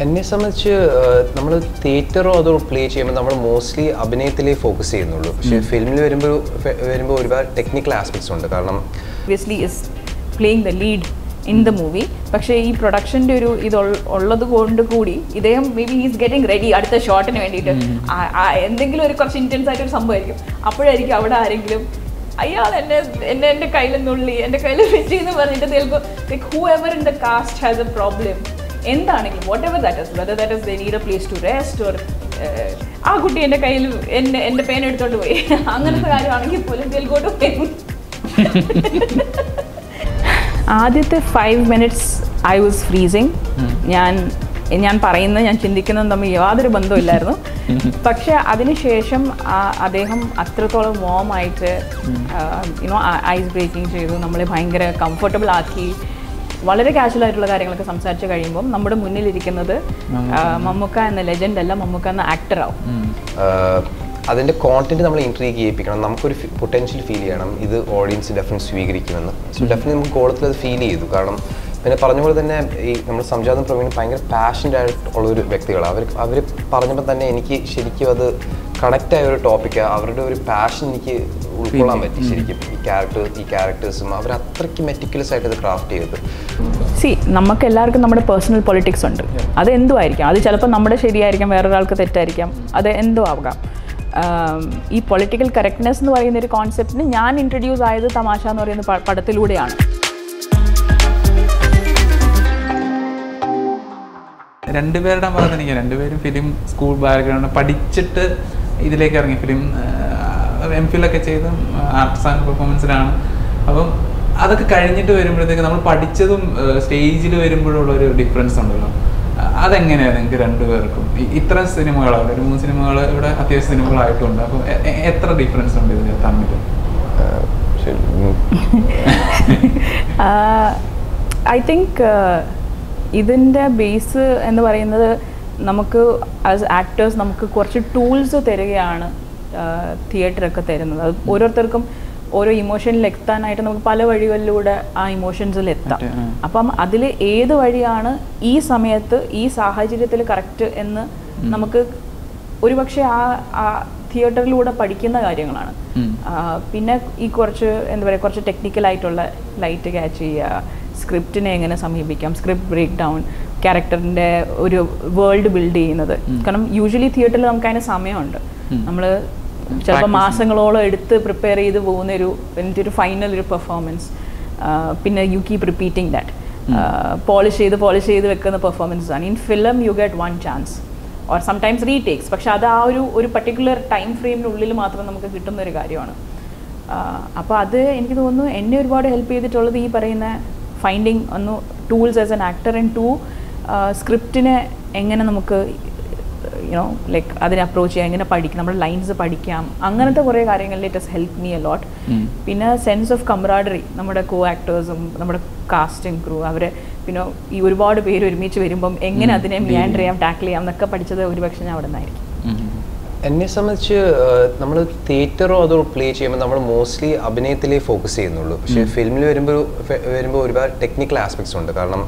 എന്നെ സംബന്ധിച്ച് നമ്മൾ തിയേറ്ററോ അതോ പ്ലേ ചെയ്യുമ്പോൾ നമ്മൾ മോസ്റ്റ്ലി അഭിനയത്തിലേ ഫോക്കസ് ചെയ്യുന്നുള്ളൂ. പക്ഷേ ഫിലിമിൽ വരുമ്പോൾ ഒരുപാട് ടെക്നിക്കൽ ആസ്പെക്ട്സ് ഉണ്ട്. കാരണം obviously is playing the lead in the movie. പക്ഷേ ഈ പ്രൊഡക്ഷൻ്റെ ഒരു ഉള്ളത് കൊണ്ട് കൂടി ഇദ്ദേഹം may be is getting ready അടുത്ത ഷോട്ടിന് വേണ്ടിയിട്ട് എന്തെങ്കിലും ഒരു കുറച്ച് ഇൻറ്റൻസ് ആയിട്ടൊരു സംഭവമായിരിക്കും. അപ്പോഴായിരിക്കും അവിടെ ആരെങ്കിലും അയാൾ എൻ്റെ കയ്യിൽ നുള്ളി എൻ്റെ കയ്യിൽ വെച്ച് എന്ന് പറഞ്ഞിട്ട് ചിലപ്പോൾ like whoever in the cast has a problem എന്താണെങ്കിലും whatever that is whether that is they need a place to rest or ആ കുട്ടി എൻ്റെ കയ്യിൽ എൻ്റെ പേന എടുത്തോണ്ട് പോയി അങ്ങനത്തെ കാര്യമാണെങ്കിൽ പോലും ദിൽ ഗോ ടു പെൻ. ആദ്യത്തെ 5 minutes ഐ വാസ് ഫ്രീസിങ്. ഞാൻ പറയുന്നത് ഞാൻ ചിന്തിക്കുന്നത് തമ്മിൽ യാതൊരു ബന്ധമില്ലായിരുന്നു. പക്ഷെ അതിനുശേഷം അദ്ദേഹം അത്രത്തോളം വാമായിട്ട് ഐസ് ബ്രേക്കിംഗ് ചെയ്തു, നമ്മളെ ഭയങ്കര കംഫർട്ടബിൾ ആക്കി, വളരെ കാഷ്വൽ ആയിട്ടുള്ള കാര്യങ്ങളൊക്കെ സംസാരിച്ച് കഴിയുമ്പോൾ നമ്മുടെ മുന്നിലിരിക്കുന്നത് മമ്മൂക്ക എന്ന ലെജൻഡ് അല്ല, മമ്മൂക്ക എന്ന ആക്ടറാവും. അതിൻ്റെ കോണ്ടന്റ് നമ്മൾ ഇൻട്രീഗ് ചെയ്യിപ്പിക്കണം, നമുക്കൊരു പൊട്ടൻഷ്യൽ ഫീൽ ചെയ്യണം, ഇത് ഓഡിയൻസ് ഡെഫിനറ്റ് സ്വീകരിക്കുമെന്ന്. സോ ഡെഫിനറ്റ് നമുക്ക് കോളത്തിൽ അത് ഫീൽ ചെയ്തു. കാരണം പിന്നെ പറഞ്ഞ പോലെ തന്നെ ഈ നമ്മൾ സംജാതും പ്രവീണും ഭയങ്കര പാഷൻ്റ് ആയിട്ടുള്ളൊരു വ്യക്തികളാണ്. അവർ പറഞ്ഞപ്പോൾ തന്നെ എനിക്ക് ശരിക്കും അത് കണക്റ്റായ ഒരു ടോപ്പിക്കാണ്. അവരുടെ ഒരു പാഷൻ എനിക്ക് ഉൾക്കൊള്ളാൻ പറ്റി ശരിക്കും. ഈ ക്യാരക്ടേഴ്സും അവർ അത്രയ്ക്ക് മെറ്റിക്കുലസ് ആയിട്ട് ഇത് ക്രാഫ്റ്റ് ചെയ്തത്. നമുക്ക് എല്ലാവർക്കും നമ്മുടെ പേഴ്സണൽ പൊളിറ്റിക്സ് ഉണ്ട്. അത് എന്തും ആയിരിക്കാം, അത് ചിലപ്പോൾ നമ്മുടെ ശരിയായിരിക്കാം, വേറൊരാൾക്ക് തെറ്റായിരിക്കാം, അത് എന്തോ ആവാം. ഈ പൊളിറ്റിക്കൽ കറക്റ്റ്നെസ് എന്ന് പറയുന്ന ഒരു കോൺസെപ്റ്റിന് ഞാൻ ഇൻട്രൊഡ്യൂസ് ആയത് തമാശ എന്ന് പറയുന്ന പടത്തിലൂടെയാണ്. രണ്ടുപേരുടെ ഭാഗത്ത് എനിക്ക് രണ്ടുപേരും ഫിലിം സ്കൂൾ ബാക്ക്ഗ്രൗണ്ട് പഠിച്ചിട്ട് ഇതിലേക്ക് ഇറങ്ങി. ഫിലിം MPhil ഒക്കെ ചെയ്ത് ആർട്സ് ആൻഡ് പെർഫോമൻസിലാണ്. അപ്പം അതൊക്കെ കഴിഞ്ഞിട്ട് വരുമ്പോഴത്തേക്ക് നമ്മൾ പഠിച്ചതും സ്റ്റേജിൽ വരുമ്പോഴുള്ളൊരു ഡിഫറൻസ് ഉണ്ടല്ലോ. അതെങ്ങനെയാണ് നിങ്ങൾക്ക് രണ്ടുപേർക്കും? ഇത്ര സിനിമകളാണ്, 3 സിനിമകൾ ഇവിടെ അത്യാവശ്യം സിനിമകളായിട്ടുണ്ട്. അപ്പം എത്ര ഡിഫറൻസ് ഉണ്ട് ഇതിന് തമ്മിൽ? ഐ തിങ്ക് ഇതിൻ്റെ ബേസ് എന്ന് പറയുന്നത് നമുക്ക് ആസ് ആക്ടേഴ്സ് നമുക്ക് കുറച്ച് ടൂൾസ് തരികയാണ് തിയേറ്ററൊക്കെ തരുന്നത്. അത് ഓരോരുത്തർക്കും ഓരോ ഇമോഷനിൽ എത്താനായിട്ട് നമുക്ക് പല വഴികളിലൂടെ ആ ഇമോഷൻസിൽ എത്താം. അപ്പം അതിൽ ഏത് വഴിയാണ് ഈ സമയത്ത് ഈ സാഹചര്യത്തിൽ കറക്റ്റ് എന്ന് നമുക്ക് ഒരുപക്ഷെ ആ തിയേറ്ററിലൂടെ പഠിക്കുന്ന കാര്യങ്ങളാണ്. പിന്നെ ഈ കുറച്ച് എന്താ പറയുക, കുറച്ച് ടെക്നിക്കലായിട്ടുള്ള ലൈറ്റ് ക്യാച്ച് ചെയ്യുക, സ്ക്രിപ്റ്റിനെ എങ്ങനെ സമീപിക്കാം, സ്ക്രിപ്റ്റ് ബ്രേക്ക് ഡൗൺ, ക്യാരക്ടറിൻ്റെ ഒരു വേൾഡ് ബിൽഡ് ചെയ്യുന്നത്. കാരണം യൂഷ്വലി തിയേറ്ററിൽ നമുക്ക് അതിന് സമയമുണ്ട്. നമ്മൾ ചിലപ്പോൾ മാസങ്ങളോളം എടുത്ത് പ്രിപ്പയർ ചെയ്ത് പോകുന്നൊരു ഒരു ഫൈനൽ ഒരു പെർഫോമൻസ്. പിന്നെ you keep repeating that, polish ചെയ്ത് വെക്കുന്ന പെർഫോമൻസസ് ആണ്. In film you get 1 chance or sometimes retakes. പക്ഷെ അത് ആ ഒരു പർട്ടിക്കുലർ ടൈം ഫ്രെയിമിനുള്ളിൽ മാത്രം നമുക്ക് കിട്ടുന്നൊരു കാര്യമാണ്. അപ്പോൾ അത് എനിക്ക് തോന്നുന്നു എന്നെ ഒരുപാട് ഹെൽപ്പ് ചെയ്തിട്ടുള്ളത് ഈ പറയുന്ന ഫൈൻഡിങ് ഒന്ന് tools as an actor and 2 സ്ക്രിപ്റ്റിനെ എങ്ങനെ നമുക്ക് ലൈക്ക് അതിനെ അപ്രോച്ച് ചെയ്യാം, എങ്ങനെ പഠിക്കാം, നമ്മുടെ ലൈൻസ് പഠിക്കാം, അങ്ങനത്തെ കുറേ കാര്യങ്ങളിൽ it has help me a lot. പിന്നെ സെൻസ് ഓഫ് കംറാഡറി, നമ്മുടെ കോ ആക്ടേഴ്സും നമ്മുടെ കാസ്റ്റിംഗ് ക്രൂ അവരെ പിന്നെ ഈ ഒരുപാട് പേര് ഒരുമിച്ച് വരുമ്പം എങ്ങനെ അതിനെ മ്യാൻഡർ ചെയ്യാം, ടാക്കിൾ ചെയ്യാം എന്നൊക്കെ പഠിച്ചത് ഒരുപക്ഷെ ഞാൻ അവിടെ നിന്നായിരിക്കും. എന്നെ സംബന്ധിച്ച് നമ്മൾ തിയേറ്ററോ അതോ പ്ലേ ചെയ്യുമ്പോൾ നമ്മൾ മോസ്റ്റ്ലി അഭിനയത്തിലേ ഫോക്കസ് ചെയ്യുന്നുള്ളൂ. പക്ഷേ ഫിലിമിൽ വരുമ്പോൾ ഒരുപാട് ടെക്നിക്കൽ ആസ്പെക്ട്സ് ഉണ്ട്. കാരണം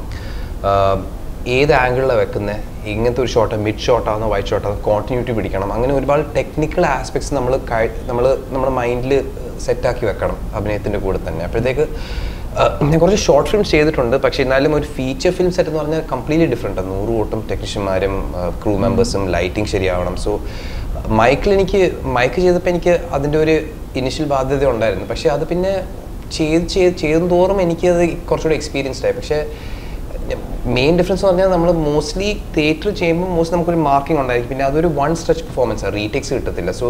ഏത് ആംഗിളിലാണ് വെക്കുന്നത്, ഇങ്ങനത്തെ ഒരു ഷോട്ട് മിഡ് ഷോട്ടാണോ വൈറ്റ് ഷോട്ടാണോ, കോണ്ടിന്യൂറ്റി പിടിക്കണം, അങ്ങനെ ഒരുപാട് ടെക്നിക്കൽ ആസ്പെക്ട്സ് നമ്മൾ നമ്മുടെ മൈൻഡിൽ സെറ്റാക്കി വെക്കണം അഭിനയത്തിൻ്റെ കൂടെ തന്നെ. അപ്പോഴത്തേക്ക് ഞാൻ കുറച്ച് ഷോർട്ട് ഫിലിംസ് ചെയ്തിട്ടുണ്ട്. പക്ഷേ എന്നാലും ഒരു ഫീച്ചർ ഫിലിം സെറ്റ് എന്ന് പറഞ്ഞാൽ കംപ്ലീറ്റ്ലി ഡിഫറെൻ്റ് ആണ്. 100 കൂട്ടം ടെക്നീഷ്യന്മാരും ക്രൂ മെമ്പേഴ്സും ലൈറ്റിംഗ് ശരിയാവണം. സോ മൈക്ക് ചെയ്തപ്പോൾ എനിക്ക് അതിൻ്റെ ഒരു ഇനിഷ്യൽ ബാധ്യത ഉണ്ടായിരുന്നു. പക്ഷേ അത് പിന്നെ ചെയ്തും തോറും എനിക്കത് കുറച്ചുകൂടി എക്സ്പീരിയൻസ്ഡ് ആയി. പക്ഷേ മെയിൻ ഡിഫറൻസ് എന്ന് പറഞ്ഞാൽ നമ്മൾ മോസ്റ്റ്ലി തിയേറ്റർ ചെയ്യുമ്പോൾ മോസ്റ്റ്ലി നമുക്കൊരു മാർക്കിംഗ് ഉണ്ടായിരിക്കും. പിന്നെ അതൊരു 1 stretch പെർഫോമൻസാണ്, റീടേക്സ് കിട്ടത്തില്ല. സോ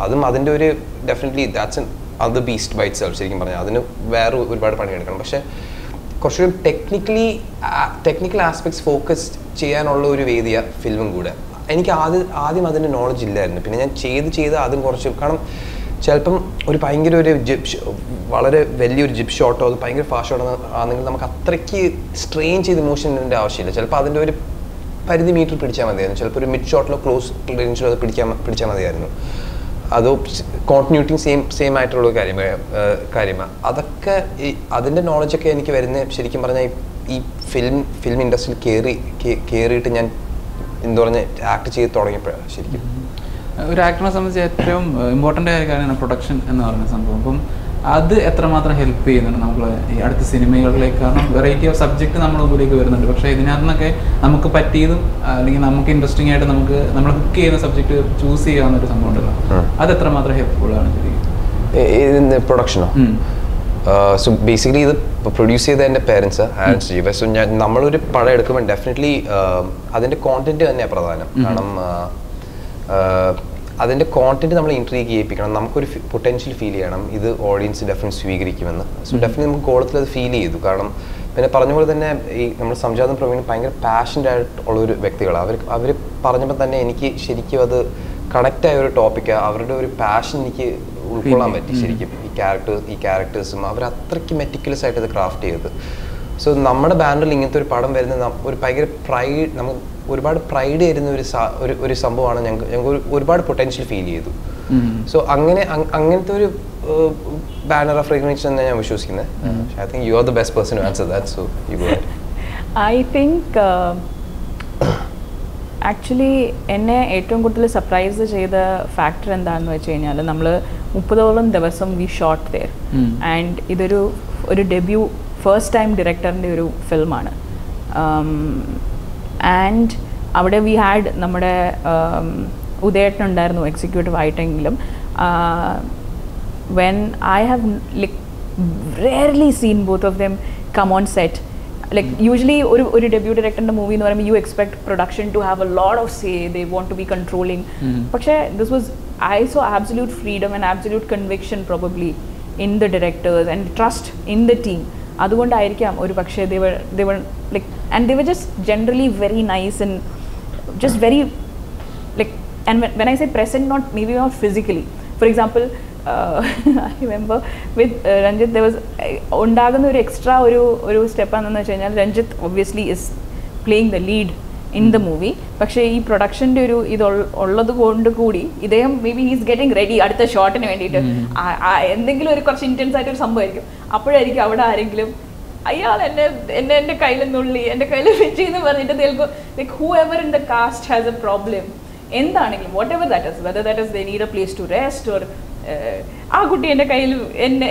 അതും അതിൻ്റെ ഒരു ഡെഫിനറ്റ്ലി ദാറ്റ്സ് അത് ബീസ്റ്റ് ബൈ ഇറ്റ്സെൽഫ്. ശരിക്കും പറഞ്ഞാൽ അതിന് വേറെ ഒരുപാട് പണിയെടുക്കണം. പക്ഷേ കുറച്ചുകൂടി ടെക്നിക്കൽ ആസ്പെക്ട്സ് ഫോക്കസ് ചെയ്യാനുള്ള ഒരു വേദിയാണ് ഫിലിമും കൂടെ. എനിക്ക് ആദ്യം അതിൻ്റെ നോളജ് ഇല്ലായിരുന്നു. പിന്നെ ഞാൻ ചെയ്ത് അതും കുറച്ച്, കാരണം ചിലപ്പം ഒരു ഭയങ്കര ഒരു വളരെ വലിയൊരു ജിപ്പ് ഷോട്ടോ അത് ഭയങ്കര ഫാസ്റ്റ് ഷോട്ടോ ആണെങ്കിൽ നമുക്ക് അത്രയ്ക്ക് സ്ട്രെയിൻ ചെയ്ത് ഇമോഷൻ്റെ ആവശ്യമില്ല. ചിലപ്പോൾ അതിൻ്റെ ഒരു പരിധി മീറ്റർ പിടിച്ചാൽ മതിയായിരുന്നു. ചിലപ്പോൾ ഒരു മിഡ് ഷോട്ടിലോ ക്ലോസ് റേഞ്ചിലോ അത് പിടിച്ചാൽ മതിയായിരുന്നു. അതോ കോണ്ടിന്യൂറ്റിങ് സെയിം ആയിട്ടുള്ള കാര്യമാണ്. അതൊക്കെ അതിൻ്റെ നോളജൊക്കെ എനിക്ക് വരുന്നത് ശരിക്കും പറഞ്ഞാൽ ഈ ഫിലിം ഇൻഡസ്ട്രിയിൽ കയറിയിട്ട് ഞാൻ എന്താ പറഞ്ഞ ആക്ട് ചെയ്ത് തുടങ്ങിയപ്പോഴാണ് ശരിക്കും. ഒരു ആക്ടറിനെ സംബന്ധിച്ച് ഏറ്റവും ഇമ്പോർട്ടൻ്റ് ആയ കാര്യമാണ് പ്രൊഡക്ഷൻ എന്ന് പറയുന്ന സംഭവം. അപ്പം അത് എത്രമാത്രം ഹെൽപ്പ് ചെയ്യുന്നുണ്ട് നമ്മൾ ഈ അടുത്ത സിനിമകളിലേക്ക്? കാരണം വെറൈറ്റി ഓഫ് സബ്ജക്റ്റ് നമ്മുടെ മുമ്പിലേക്ക് വരുന്നുണ്ട്, പക്ഷേ ഇതിനകത്ത് നിന്നൊക്കെ നമുക്ക് പറ്റിയതും അല്ലെങ്കിൽ നമുക്ക് ഇൻട്രസ്റ്റിംഗ് ആയിട്ട് നമ്മൾ കുക്ക് ചെയ്യുന്ന സബ്ജക്റ്റ് ചൂസ് ചെയ്യാവുന്നൊരു സംഭവം ഉണ്ടല്ലോ, അത് എത്രമാത്രം ഹെൽപ്ഫുൾ ആണ് ശരിക്കും പ്രൊഡക്ഷനോ? സോ ബേസിക്കലി ഇത് പ്രൊഡ്യൂസ് ചെയ്ത എൻ്റെ പേരൻസ് ആൻഡ് ജീവ. സോ നമ്മളൊരു പടം എടുക്കുമ്പോൾ ഡെഫിനറ്റ്ലി അതിൻ്റെ കോണ്ടന്റ് തന്നെയാണ് പ്രധാനം. കാരണം അതിൻ്റെ കോണ്ടന്റ് നമ്മൾ ഇൻട്രീഗ് ചെയ്യിപ്പിക്കണം, നമുക്കൊരു പൊട്ടൻഷ്യൽ ഫീൽ ചെയ്യണം, ഇത് ഓഡിയൻസ് ഡെഫിനറ്റ് സ്വീകരിക്കുമെന്ന്. സോ ഡെഫിനറ്റ് നമുക്ക് കോളത്തിൽ അത് ഫീൽ ചെയ്തു. കാരണം പിന്നെ പറഞ്ഞ പോലെ തന്നെ ഈ നമ്മൾ സംജാതും പ്രവീണും ഭയങ്കര പാഷൻ്റ് ആയിട്ടുള്ളൊരു വ്യക്തികളാണ്. അവർ പറഞ്ഞപ്പോൾ തന്നെ എനിക്ക് ശരിക്കും അത് കണക്റ്റായ ഒരു ടോപ്പിക്കാണ്. അവരുടെ ഒരു പാഷൻ എനിക്ക് ഉൾക്കൊള്ളാൻ പറ്റി ശരിക്കും. ഈ ക്യാരക്ടേഴ്സും അവർ അത്രയ്ക്ക് മെറ്റിക്കുലസ് ആയിട്ട് ഇത് ക്രാഫ്റ്റ് ചെയ്തത്. സോ നമ്മുടെ ബാനറിൽ ഇങ്ങനത്തെ ഒരു പടം വരുന്നത് ഒരു ഭയങ്കര പ്രൈഡ്, നമുക്ക് ഒരുപാട് പ്രൈഡ് തരുന്ന ഒരു സംഭവമാണ്. ഞങ്ങൾക്ക് ഒരുപാട് പൊട്ടൻഷ്യൽ ഫീൽ ചെയ്തു. സോ അങ്ങനത്തെ ഒരു ബാനർ ഓഫ് റെക്കഗ്നിഷൻ തന്നെ ഞാൻ വിശ്വസിക്കുന്നത്. I think you are the best person to answer that. So you go ahead. I think actually എന്നെ ഏറ്റവും കൂടുതൽ സർപ്രൈസ് ചെയ്ത ഫാക്ടർ എന്താണെന്ന് വെച്ച് കഴിഞ്ഞാൽ, നമ്മൾ 30ഓളം ദിവസം വി ഷോട്ട് ദെയർ ആൻഡ് ഇതൊരു ഡെബ്യൂ ഫസ്റ്റ് ടൈം ഡയറക്ടറിൻ്റെ ഒരു ഫിലിമാണ്. ആൻഡ് അവിടെ വി ഹാഡ് നമ്മുടെ ഉദയേട്ടനുണ്ടായിരുന്നു എക്സിക്യൂട്ടീവ് ആയിട്ടെങ്കിലും. When I have like rarely seen both of them come on set. Like usually ഒരു ഡെബ്യൂ ഡയറക്ടറിൻ്റെ മൂവി എന്ന് പറയുമ്പോൾ you expect production to have a lot of say, they want to be controlling. പക്ഷേ this was I saw absolute freedom and absolute conviction probably in the directors and trust in the team. അതുകൊണ്ടായിരിക്കാം ഒരു പക്ഷേ they were like, and they were just generally very nice and just very like, and when I say present, maybe not physically. For example, I remember with Ranjit there was ഉണ്ടാകുന്ന ഒരു extra ഒരു സ്റ്റെപ്പാണെന്ന് വെച്ച് കഴിഞ്ഞാൽ, Ranjith obviously is playing the lead in the movie. പക്ഷേ ഈ പ്രൊഡക്ഷൻ്റെ ഒരു ഉള്ളത് കൊണ്ട് കൂടി ഇദ്ദേഹം may be he's getting ready അടുത്ത ഷോട്ടിന് വേണ്ടിയിട്ട്. എന്തെങ്കിലും ഒരു കുറച്ച് ഇൻറ്റൻസ് ആയിട്ടൊരു സംഭവമായിരിക്കും. അപ്പോഴായിരിക്കും അവിടെ ആരെങ്കിലും അയാൾ എൻ്റെ കയ്യിൽ നുള്ളി, എൻ്റെ കയ്യിൽ വെച്ച് എന്ന് പറഞ്ഞിട്ട് തേൽക്കും. Like whoever in the cast has a problem, എന്താണെങ്കിലും whatever that is, whether that is they need a place to rest or ആ കുട്ടി എൻ്റെ കയ്യിൽ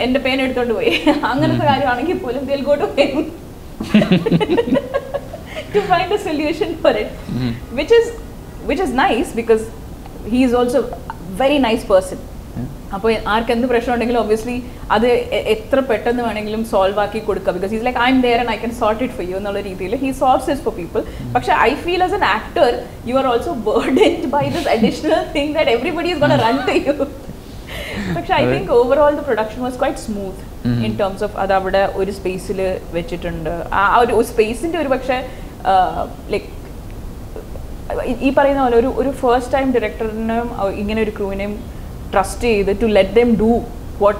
എൻ്റെ പേന എടുത്തോണ്ട് പോയി, അങ്ങനത്തെ കാര്യമാണെങ്കിൽ പോലും they'll go to him to find a solution for it, which is nice because he is also a very nice person. അപ്പോൾ ആർക്ക് എന്ത് പ്രശ്നം ഉണ്ടെങ്കിലും ഒബ്വിയസ്ലി അത് എത്ര പെട്ടെന്ന് വേണമെങ്കിലും സോൾവ് ആക്കി കൊടുക്കുക. Because he's like I'm there and I can sort it for you എന്നുള്ള രീതിയിൽ he solves it for people. പക്ഷെ I feel as an actor you are also burdened by this additional thing that everybody is gonna run to you. പക്ഷെ I think overall the production was quite smooth in terms of അത് അവിടെ ഒരു സ്പേസിൽ വെച്ചിട്ടുണ്ട്. ആ ഒരു സ്പേസിൻ്റെ ഒരു പക്ഷേ ലൈക്ക് ഈ പറയുന്ന പോലെ ഒരു ഫസ്റ്റ് ടൈം ഡയറക്ടറിനും ഇങ്ങനെ ഒരു ക്രൂവിനെയും trust ചെയ്ത് to let them do what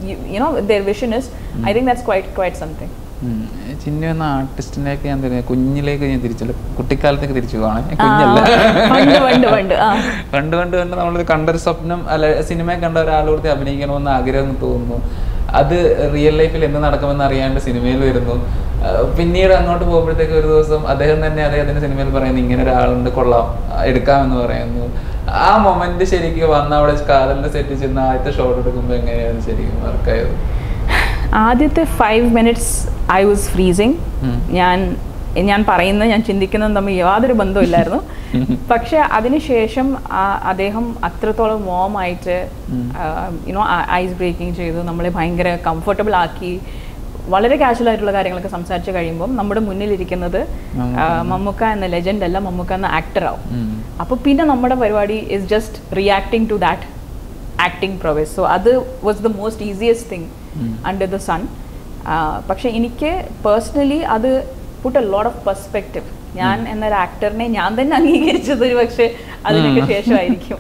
you know their vision is. I think that's quite something. Chinnu എന്ന ആർട്ടിസ്റ്റിലേക്ക് ഞാൻ കുഞ്ഞിലേക്ക് ഞാൻ തിരിച്ചല്ല, കുട്ടിക്കാലത്തേക്ക് തിരിച്ചു പോവാണ്. കുഞ്ഞല്ല, പണ്ട് നമ്മളൊരു കണ്ടൊരു സ്വപ്നം അല്ല, സിനിമയിൽ കണ്ട ഒരാളോട് അഭിനയിക്കണമെന്ന് ആഗ്രഹം തോന്നുന്നു. അത് റിയൽ ലൈഫിൽ എന്ത് നടക്കുമെന്ന് അറിയാണ്ട് സിനിമയിൽ വരുന്നു. പിന്നീട് അങ്ങോട്ട് പോകുമ്പോഴത്തേക്ക് ഒരു ദിവസം അദ്ദേഹം തന്നെ അദ്ദേഹത്തിന്റെ സിനിമയിൽ പറയുന്നു ഇങ്ങനെ ഒരാളുണ്ട്, കൊള്ളാം, എടുക്കാമെന്ന് പറയുന്നു. ആ മൊമെന്റ് ശരിക്കും വന്ന അവിടെ കാതലിന്റെ സെറ്റ് ചെന്ന് ആദ്യത്തെ ഷോട്ട് എടുക്കുമ്പോൾ എങ്ങനെയാണ് ശരിക്കും വർക്കായത്? ആദ്യത്തെ 5 minutes ഐ വാസ് ഫ്രീസിങ്. ഞാൻ പറയുന്നത് ഞാൻ ചിന്തിക്കുന്നത് തമ്മിൽ യാതൊരു ബന്ധമില്ലായിരുന്നു. പക്ഷെ അതിനുശേഷം അദ്ദേഹം അത്രത്തോളം വാമായിട്ട് യുനോ ഐസ് ബ്രേക്കിംഗ് ചെയ്തു, നമ്മളെ ഭയങ്കര കംഫർട്ടബിൾ ആക്കി, വളരെ കാഷ്വൽ ആയിട്ടുള്ള കാര്യങ്ങളൊക്കെ സംസാരിച്ച് കഴിയുമ്പോൾ നമ്മുടെ മുന്നിലിരിക്കുന്നത് മമ്മൂക്ക എന്ന ലെജൻഡ് അല്ല, മമ്മൂക്ക എന്ന ആക്ടർ ആവും. അപ്പോൾ പിന്നെ നമ്മുടെ പരിപാടി is just reacting to that acting prowess. So അത് was the most easiest thing under the sun. പക്ഷെ എനിക്ക് പേഴ്സണലി അത് put a lot of perspective. ഞാൻ എന്നൊരു ആക്ടറിനെ ഞാൻ തന്നെ അംഗീകരിച്ചത് ഒരു പക്ഷേ അതിനൊക്കെ ശേഷമായിരിക്കും.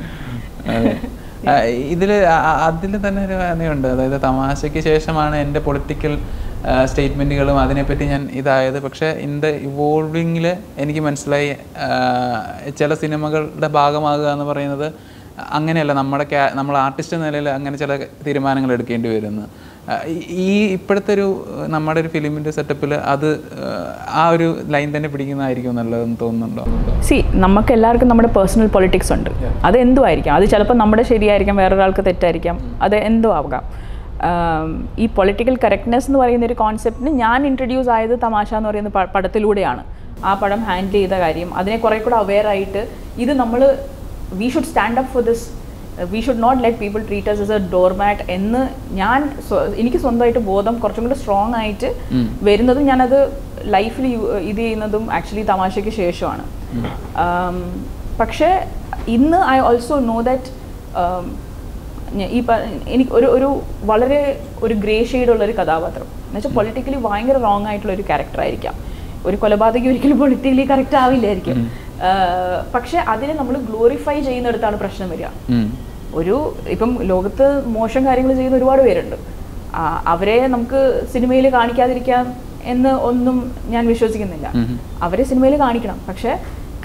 അതിൽ തന്നെ ഒരു കാര്യമുണ്ട്, അതായത് തമാശയ്ക്ക് ശേഷമാണ് എൻ്റെ പൊളിറ്റിക്കൽ സ്റ്റേറ്റ്മെൻറ്റുകളും അതിനെപ്പറ്റി ഞാൻ ഇതായത്. പക്ഷേ ഇൻ ദ ഇവോൾവിങ്ങിൽ എനിക്ക് മനസ്സിലായി ചില സിനിമകളുടെ ഭാഗമാകുക എന്ന് പറയുന്നത് അങ്ങനെയല്ല. നമ്മൾ ആർട്ടിസ്റ്റ് എന്ന നിലയിൽ അങ്ങനെ ചില തീരുമാനങ്ങൾ എടുക്കേണ്ടി വരുന്നു. ഈ ഇപ്പോഴത്തെ ഒരു നമ്മുടെ ഒരു ഫിലിമിൻ്റെ സെറ്റപ്പിൽ അത് ആ ഒരു ലൈൻ തന്നെ പിടിക്കുന്നതായിരിക്കും നല്ലതെന്ന് തോന്നുന്നുണ്ടോ? നമുക്ക് എല്ലാവർക്കും നമ്മുടെ പേഴ്സണൽ പൊളിറ്റിക്സ് ഉണ്ട്. അത് എന്തോ ആയിരിക്കാം, അത് ചിലപ്പോൾ നമ്മുടെ ശരിയായിരിക്കാം, വേറൊരാൾക്ക് തെറ്റായിരിക്കാം, അത് എന്തോ ആകാം. ഈ പൊളിറ്റിക്കൽ കറക്റ്റ്നെസ് എന്ന് പറയുന്ന ഒരു കോൺസെപ്റ്റിന് ഞാൻ ഇൻട്രൊഡ്യൂസ് ആയത് തമാശ എന്ന് പറയുന്ന പടത്തിലൂടെയാണ്. ആ പടം ഹാൻഡിൽ ചെയ്ത കാര്യം, അതിനെ കുറേ കൂടെ അവെയർ ആയിട്ട് ഇത് നമ്മൾ we should stand up for this, we should not let people treat us as a doormat എന്ന് എനിക്ക് സ്വന്തമായിട്ട് ബോധം കുറച്ചും കൂടി സ്ട്രോങ് ആയിട്ട് വരുന്നതും ഞാനത് ലൈഫിൽ ഇത് ചെയ്യുന്നതും ആക്ച്വലി തമാശയ്ക്ക് ശേഷമാണ്. പക്ഷേ ഇന്ന് ഐ ഓൾസോ നോ ദാറ്റ് എനിക്ക് ഒരു വളരെ ഒരു ഗ്രേ ഷെയ്ഡുള്ളൊരു കഥാപാത്രം എന്ന് വെച്ചാൽ പൊളിറ്റിക്കലി ഭയങ്കര റോങ് ആയിട്ടുള്ളൊരു ക്യാരക്ടറായിരിക്കാം. ഒരു കൊലപാതകി ഒരിക്കലും പൊളിറ്റിക്കലി കറക്റ്റ് ആവില്ലായിരിക്കും. പക്ഷെ അതിനെ നമ്മൾ ഗ്ലോറിഫൈ ചെയ്യുന്നിടത്താണ് പ്രശ്നം വരിക. ഇപ്പം ലോകത്ത് മോശം കാര്യങ്ങൾ ചെയ്യുന്ന ഒരുപാട് പേരുണ്ട്. അവരെ നമുക്ക് സിനിമയിൽ കാണിക്കാതിരിക്കാം എന്ന് ഒന്നും ഞാൻ വിശ്വസിക്കുന്നില്ല. അവരെ സിനിമയിൽ കാണിക്കണം. പക്ഷെ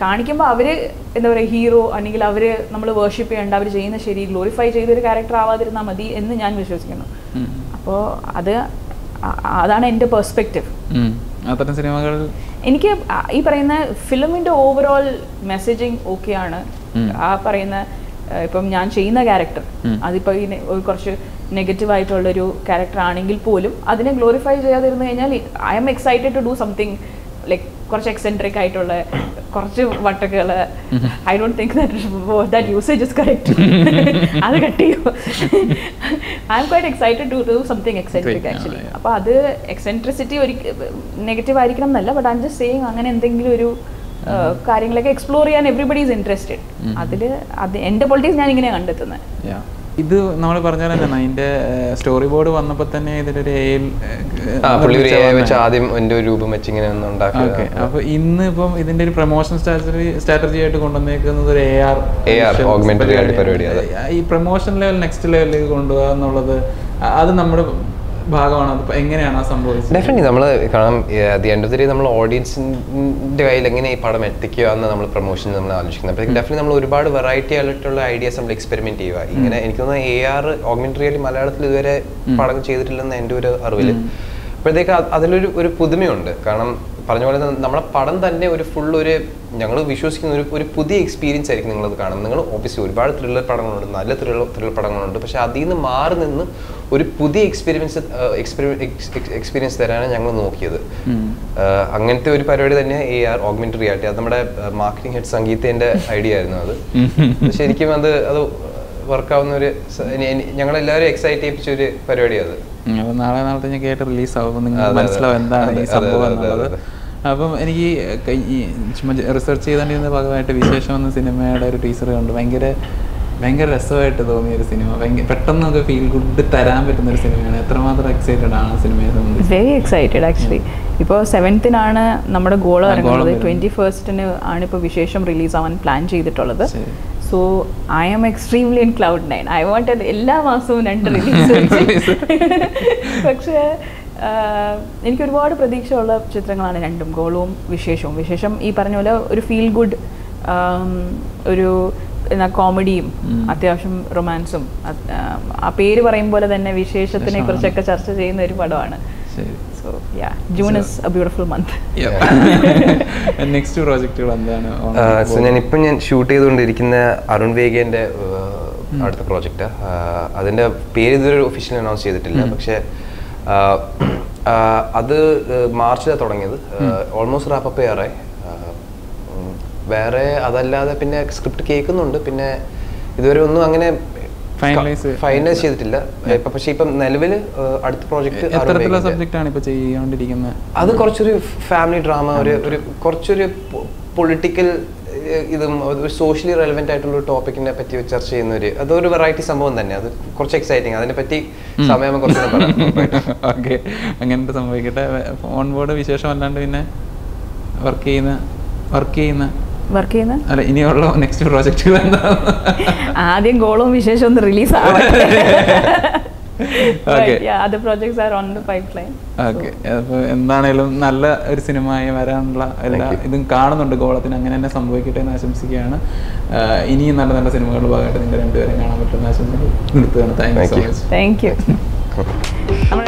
കാണിക്കുമ്പോൾ അവർ എന്താ പറയുക, ഹീറോ അല്ലെങ്കിൽ അവർ നമ്മൾ വേർഷിപ്പ് ചെയ്യേണ്ട, അവർ ചെയ്യുന്ന ശരി ഗ്ലോറിഫൈ ചെയ്തൊരു ക്യാരക്ടർ ആവാതിരുന്നാൽ മതി എന്ന് ഞാൻ വിശ്വസിക്കുന്നു. അപ്പോൾ അതാണ് എൻ്റെ പെർസ്പെക്റ്റീവ്. അത്തരം സിനിമകൾ എനിക്ക് ഈ പറയുന്ന ഫിലിമിൻ്റെ ഓവറോൾ മെസ്സേജിങ് ഓക്കെയാണ്. ആ പറയുന്ന ഇപ്പം ഞാൻ ചെയ്യുന്ന ക്യാരക്ടർ അതിപ്പോൾ കുറച്ച് നെഗറ്റീവ് ആയിട്ടുള്ളൊരു ക്യാരക്ടർ ആണെങ്കിൽ പോലും അതിനെ ഗ്ലോറിഫൈ ചെയ്യാതിരുന്നു കഴിഞ്ഞാൽ I'm excited to do something like കുറച്ച് എക്സെൻട്രിക് ആയിട്ടുള്ള കുറച്ച് വട്ടകൾ. I don't think that usage is correct. അത് കട്ട് ചെയ്യും. I'm quite excited to do something eccentric actually. അപ്പോൾ അത് എക്സെൻട്രിസിറ്റി നെഗറ്റീവ് ആയിരിക്കണം എന്നല്ല, but I'm just saying അങ്ങനെ എന്തെങ്കിലും ഒരു കാര്യങ്ങളൊക്കെ എക്സ്പ്ലോർ ചെയ്യാൻ എവറിബഡി ഈസ് ഇൻട്രസ്റ്റഡ്. അത് എൻ്റെ പൊളിറ്റിക്സ് ഞാൻ ഇങ്ങനെ കണ്ടെത്തുന്നത്. ഇത് നമ്മൾ പറഞ്ഞാൽ തന്നെ അതിന്റെ സ്റ്റോറി ബോർഡ് വന്നപ്പോൾ തന്നെ ഇതിലൊരു ആദ്യം എന്റെ രൂപം വെച്ച് ഇങ്ങനെ ഉണ്ടാക്കുക. അപ്പൊ ഇന്ന് ഇപ്പം ഇതിന്റെ ഒരു പ്രൊമോഷൻ സ്ട്രാറ്റജി ആയിട്ട് കൊണ്ടുവന്നേക്കുന്നത് ഒരു AR ഓഗ്മെന്റഡ് റിയാലിറ്റി പരിപാടിയാണ്. ഈ പ്രൊമോഷൻ ലെവൽ നെക്സ്റ്റ് ലെവലിലേക്ക് കൊണ്ടുപോകുക എന്നുള്ളത് അത് നമ്മുടെ ഭാഗമാണ്. അത് എങ്ങനെയാണ് സംഭവിച്ചത്? ഡെഫിനറ്റ്ലി നമ്മൾ കാരണം the end of the day നമ്മൾ ഓഡിയൻസിന്റെ കയ്യിൽ എങ്ങനെ ഈ പടം എത്തിക്കുക എന്ന് നമ്മൾ പ്രൊമോഷൻ നമ്മൾ ആലോചിക്കുന്നത്. അപ്പോൾ ഡെഫിനറ്റ്ലി നമ്മൾ ഒരുപാട് വെറൈറ്റി ആയിട്ടുള്ള ഐഡിയാസ് നമ്മൾ എക്സ്പെരിമെന്റ് ചെയ്യുക. ഇങ്ങനെ എനിക്ക് തോന്നുന്നു AR ഓഗ്മെന്റഡ് റിയാലിറ്റി മലയാളത്തിൽ ഇതുവരെ പടം ചെയ്തിട്ടില്ലെന്ന് എൻ്റെ ഒരു അറിവിൽ. അപ്പോഴത്തേക്ക് അതിലൊരു പുതുമയുണ്ട്. കാരണം പറഞ്ഞ പോലെ നമ്മളെ പടം തന്നെ ഒരു ഫുൾ ഞങ്ങൾ വിശ്വസിക്കുന്ന ഒരു പുതിയ എക്സ്പീരിയൻസ് ആയിരിക്കും നിങ്ങളത് കാണുന്നത്. നിങ്ങൾ ഓബിയസ്ലി ഒരുപാട് ത്രില്ലർ പടങ്ങളുണ്ട്, നല്ല ത്രില്ലർ പടങ്ങളുണ്ട്. പക്ഷെ അതിൽ നിന്ന് മാറി നിന്ന് ഒരു പുതിയ എക്സ്പീരിയൻസ് തരാനാണ് ഞങ്ങൾ നോക്കിയത്. അങ്ങനത്തെ ഒരു പരിപാടി തന്നെ AR ഓഗ്മെന്റഡ് റിയാലിറ്റി. അത് നമ്മുടെ മാർക്കറ്റിംഗ് ഹെഡ് സംഗീതത്തിന്റെ ഐഡിയ ആയിരുന്നു. അത് ശരിക്കും അത് വർക്കാവുന്ന ഞങ്ങളെല്ലാവരും എക്സൈറ്റ് ചെയ്യിപ്പിച്ച ഒരു പരിപാടിയാണ് അത്. നാളെ നാളത്തെ ഞാൻ കേട്ട് റിലീസ് ആവുമ്പോൾ നിങ്ങൾ മനസ്സിലാവും എന്താണ് ഈ സംഭവം എന്നുള്ളത്. അപ്പം എനിക്ക് ചുമ്മാ റിസർച്ച് ചെയ്തുകൊണ്ടിരുന്ന ഭാഗമായിട്ട് വിശേഷം എന്ന സിനിമയുടെ ഒരു ടീസർ കണ്ടു. ഭയങ്കര രസമായിട്ട് തോന്നിയ ഒരു സിനിമ. പെട്ടെന്ന് നമുക്ക് ഫീൽ ഗുഡ് തരാൻ പറ്റുന്ന ഒരു സിനിമയാണ്. എത്രമാത്രം എക്സൈറ്റഡ് ആണ് സിനിമയെ സംബന്ധിച്ച്? Very excited actually. ഇപ്പോൾ 7th നമ്മുടെ ഗോൾ ഇറങ്ങുന്നത്. 21st ആണ് ഇപ്പോൾ വിശേഷം റിലീസ് ആവാൻ പ്ലാൻ ചെയ്തിട്ടുള്ളത്. So I am extremely in Cloud9. I wanted എല്ലാ മാസവും 2 റിലീസ്. പക്ഷേ എനിക്ക് ഒരുപാട് പ്രതീക്ഷയുള്ള ചിത്രങ്ങളാണ് രണ്ടും, ഗോളവും വിശേഷവും. വിശേഷം ഈ പറഞ്ഞ പോലെ ഒരു ഫീൽ ഗുഡ്, ഒരു കോമഡിയും അത്യാവശ്യം റൊമാൻസും. ആ പേര് പറയും പോലെ തന്നെ വിശേഷത്തിനെ കുറിച്ചൊക്കെ ചർച്ച ചെയ്യുന്ന ഒരു പടമാണ്. So yeah, June is a beautiful month. Next പ്രോജക്റ്റുകൾ എന്താണ്? ഞാൻ ഷൂട്ട് ചെയ്തുകൊണ്ടിരിക്കുന്ന അരുൺ വേഗേന്റെ അടുത്ത പ്രോജക്റ്റ്. അതിന്റെ പേര് ഇതുവരെ ഒഫീഷ്യലി അനൗൺസ് ചെയ്തിട്ടില്ല. പക്ഷെ അത് മാർച്ചിലാണ് തുടങ്ങിയത്. ഓൾമോസ്റ്റ് റാപ്പപ്പ് ചെയ്യാറായി. വേറെ അതല്ലാതെ പിന്നെ സ്ക്രിപ്റ്റ് കേൾക്കുന്നുണ്ട്. പിന്നെ ഇതുവരെ ഒന്നും അങ്ങനെ ഫൈനലൈസ് ചെയ്തിട്ടില്ല. പക്ഷെ ഇപ്പം നിലവിൽ അടുത്ത പ്രോജക്റ്റ് അത് കുറച്ചൊരു ഫാമിലി ഡ്രാമ, ഒരു കുറച്ചൊരു പൊളിറ്റിക്കൽ ഇതും ഒരു സോഷ്യലി റെലവെന്റ് ആയിട്ടുള്ള ഒരു ടോപ്പിക്കിനെ പറ്റി ചർച്ച ചെയ്യുന്ന അതൊരു വെറൈറ്റി സംഭവം തന്നെ. അത് കുറച്ച് എക്സൈറ്റിംഗ്. അതിനെ പറ്റി സമയം കുറച്ച് ഓക്കെ, അങ്ങനത്തെ സംഭവിക്കട്ടെ. ഓൺ ബോർഡ് വിശേഷം അല്ലാണ്ട് പിന്നെ വർക്ക് ചെയ്യുന്ന അല്ല ഇനിയുള്ള നെക്സ്റ്റ് പ്രോജക്റ്റുകൾ എന്താ? ആദ്യം ഗോളവും വിശേഷം ഒന്ന് റിലീസ് ആവട്ടെ. other projects are on the pipeline. Okay, അപ്പോൾ എന്താണേലും നല്ല ഒരു സിനിമയായി വരാനുള്ള എല്ലാ ഇതും കാണുന്നുണ്ട്. ഗോളത്തിന് അങ്ങനെ തന്നെ സംഭവിക്കട്ടെ എന്ന് ആശംസിക്കുകയാണ്. ഇനിയും നല്ല നല്ല സിനിമകളുടെ ഭാഗമായിട്ട് നിങ്ങൾ രണ്ടുപേരും കാണാൻ പറ്റുന്ന ആശംസകൾ നിർത്തുകയാണ്. Thank you so much. Thank you. നമ്മൾ